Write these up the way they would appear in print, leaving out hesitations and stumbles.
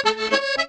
Hi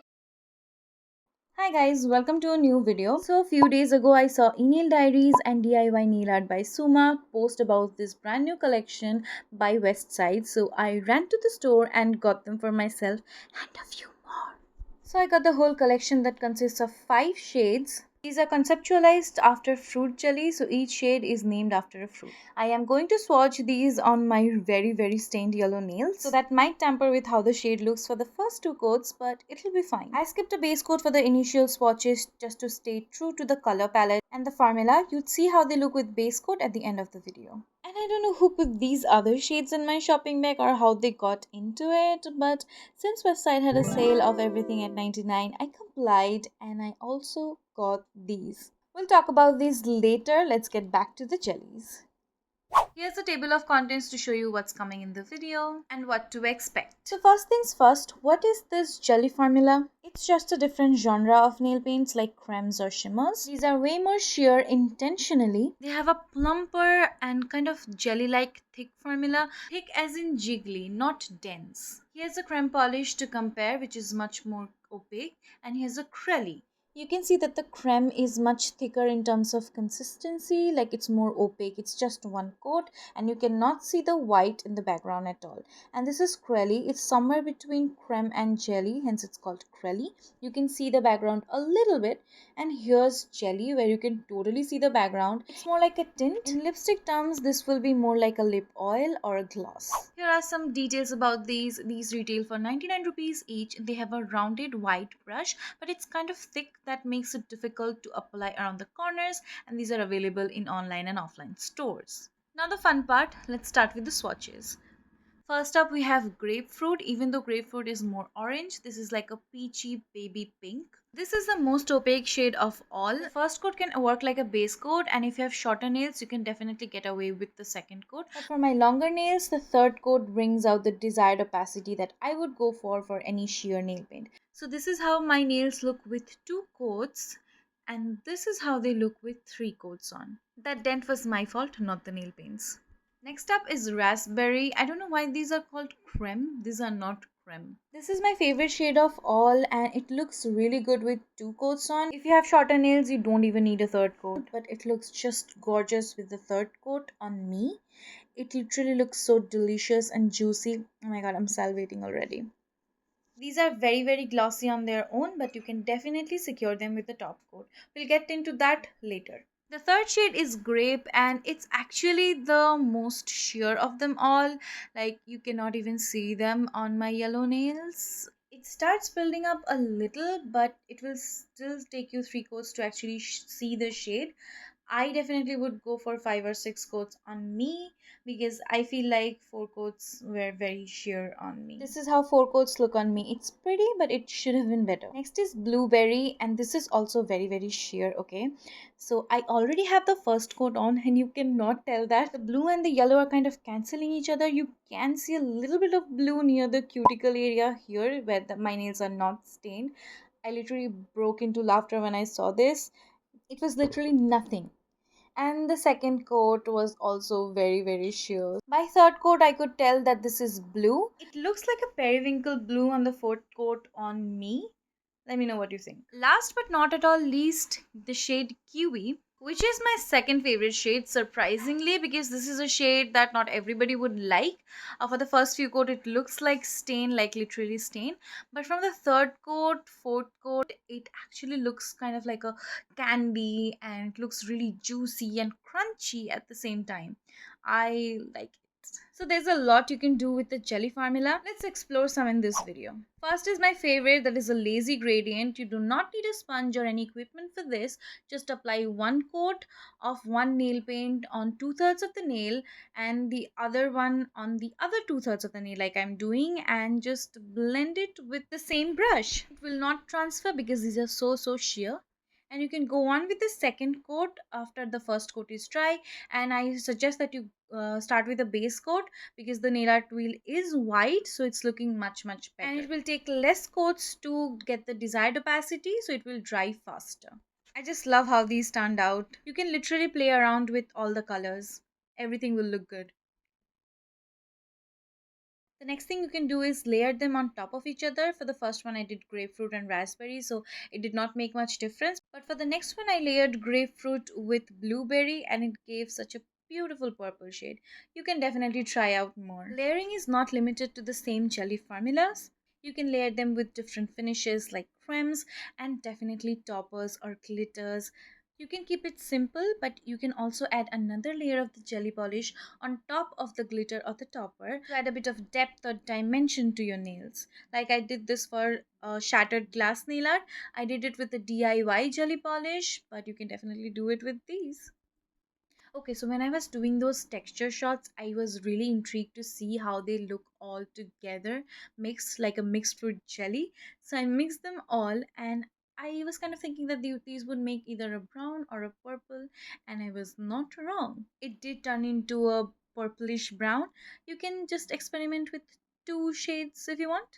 guys, welcome to a new video. So a few days ago I saw E-Nail Diaries and DIY Nail Art by Suma post about this brand new collection by Westside. So I ran to the store and got them for myself and a few more. So I got the whole collection that consists of 5 shades. These are conceptualized after fruit jelly, so each shade is named after a fruit. I am going to swatch these on my very stained yellow nails, so that might tamper with how the shade looks for the first 2 coats, but it'll be fine. I skipped a base coat for the initial swatches just to stay true to the color palette and the formula. You'd see how they look with base coat at the end of the video. And I don't know who put these other shades in my shopping bag or how they got into it, but since Westside had a sale of everything at 99, I complied and I also got these. We'll talk about these later. Let's get back to the jellies. Here's the table of contents to show you what's coming in the video and what to expect. So first things first, what is this jelly formula? It's just a different genre of nail paints like cremes or shimmers. These are way more sheer intentionally. They have a plumper and kind of jelly-like thick formula. Thick as in jiggly, not dense. Here's a creme polish to compare, which is much more opaque, and here's a crelly. You can see that the creme is much thicker in terms of consistency, like it's more opaque. It's just one coat and you cannot see the white in the background at all. And this is crelly. It's somewhere between creme and jelly, hence it's called crelly. You can see the background a little bit, and here's jelly where you can totally see the background. It's more like a tint. In lipstick terms, this will be more like a lip oil or a gloss. Here are some details about these. These retail for 99 rupees each. They have a rounded white brush, but it's kind of thick, that makes it difficult to apply around the corners, and these are available in online and offline stores. Now the fun part, let's start with the swatches. First up we have grapefruit. Even though grapefruit is more orange, this is like a peachy baby pink. This is the most opaque shade of all. The first coat can work like a base coat, and if you have shorter nails you can definitely get away with the second coat. But for my longer nails, the third coat brings out the desired opacity that I would go for any sheer nail paint. So this is how my nails look with 2 coats, and this is how they look with 3 coats on. That dent was my fault, not the nail paints. Next up is raspberry. I don't know why these are called creme. These are not creme. This is my favorite shade of all, and it looks really good with 2 coats on. If you have shorter nails, you don't even need a third coat, but it looks just gorgeous with the third coat on me. It literally looks so delicious and juicy. Oh my god, I'm salivating already. These are very glossy on their own, but you can definitely secure them with the top coat. We'll get into that later. The third shade is grape, and it's actually the most sheer of them all. Like, you cannot even see them on my yellow nails. It starts building up a little, but it will still take you 3 coats to actually see the shade. I definitely would go for 5 or 6 coats on me, because I feel like 4 coats were very sheer on me. This is how 4 coats look on me. It's pretty, but it should have been better. Next is blueberry, and this is also very sheer, okay? So I already have the first coat on, and you cannot tell that. The blue and the yellow are kind of cancelling each other. You can see a little bit of blue near the cuticle area here where my nails are not stained. I literally broke into laughter when I saw this. It was literally nothing. And the second coat was also very sheer. By third coat I could tell that this is blue. It looks like a periwinkle blue on the fourth coat on me. Let me know what you think. Last but not at all least, the shade Kiwi, which is my second favorite shade, surprisingly, because this is a shade that not everybody would like. For the first few coat it looks like stain, like literally stain, but from the third coat, fourth coat, it actually looks kind of like a candy, and it looks really juicy and crunchy at the same time. I like it. So there's a lot you can do with the jelly formula. Let's explore some in this video. First is my favorite, that is a lazy gradient. You do not need a sponge or any equipment for this. Just apply 1 coat of one nail paint on 2/3 of the nail, and the other one on the other 2/3 of the nail, like I'm doing, and just blend it with the same brush. It will not transfer because these are so sheer. And you can go on with the second coat after the first coat is dry, and I suggest that you start with a base coat, because the nail art wheel is white, so it's looking much better, and it will take less coats to get the desired opacity, so it will dry faster. I just love how these turned out. You can literally play around with all the colors. Everything will look good. The next thing you can do is layer them on top of each other. For the first one I did grapefruit and raspberry, so it did not make much difference. But for the next one I layered grapefruit with blueberry and it gave such a beautiful purple shade. You can definitely try out more. Layering is not limited to the same jelly formulas. You can layer them with different finishes like cremes and definitely toppers or glitters. You can keep it simple, but you can also add another layer of the jelly polish on top of the glitter or the topper to add a bit of depth or dimension to your nails. Like I did this for shattered glass nail art. I did it with the DIY jelly polish, but you can definitely do it with these. Okay, so when I was doing those texture shots, I was really intrigued to see how they look all together, mixed like a mixed fruit jelly. So I mixed them all and I was kind of thinking that these would make either a brown or a purple, and I was not wrong. It did turn into a purplish brown. You can just experiment with two shades if you want.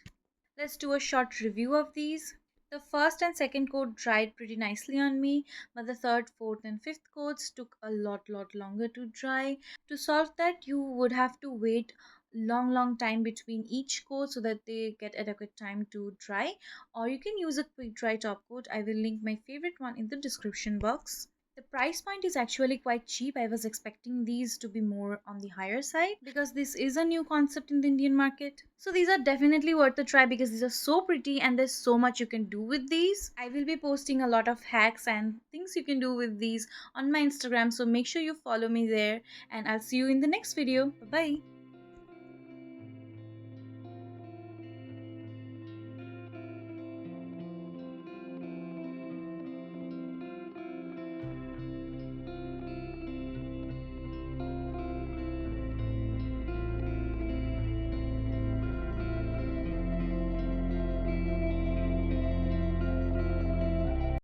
Let's do a short review of these. The first and second coat dried pretty nicely on me, but the third, fourth, and fifth coats took a lot longer to dry. To solve that, you would have to wait long time between each coat so that they get adequate time to dry, or you can use a quick dry top coat. I will link my favorite one in the description box. The price point is actually quite cheap. I was expecting these to be more on the higher side because this is a new concept in the Indian market. So these are definitely worth a try because these are so pretty and there's so much you can do with these. I will be posting a lot of hacks and things you can do with these on my Instagram, so make sure you follow me there and I'll see you in the next video. Bye bye.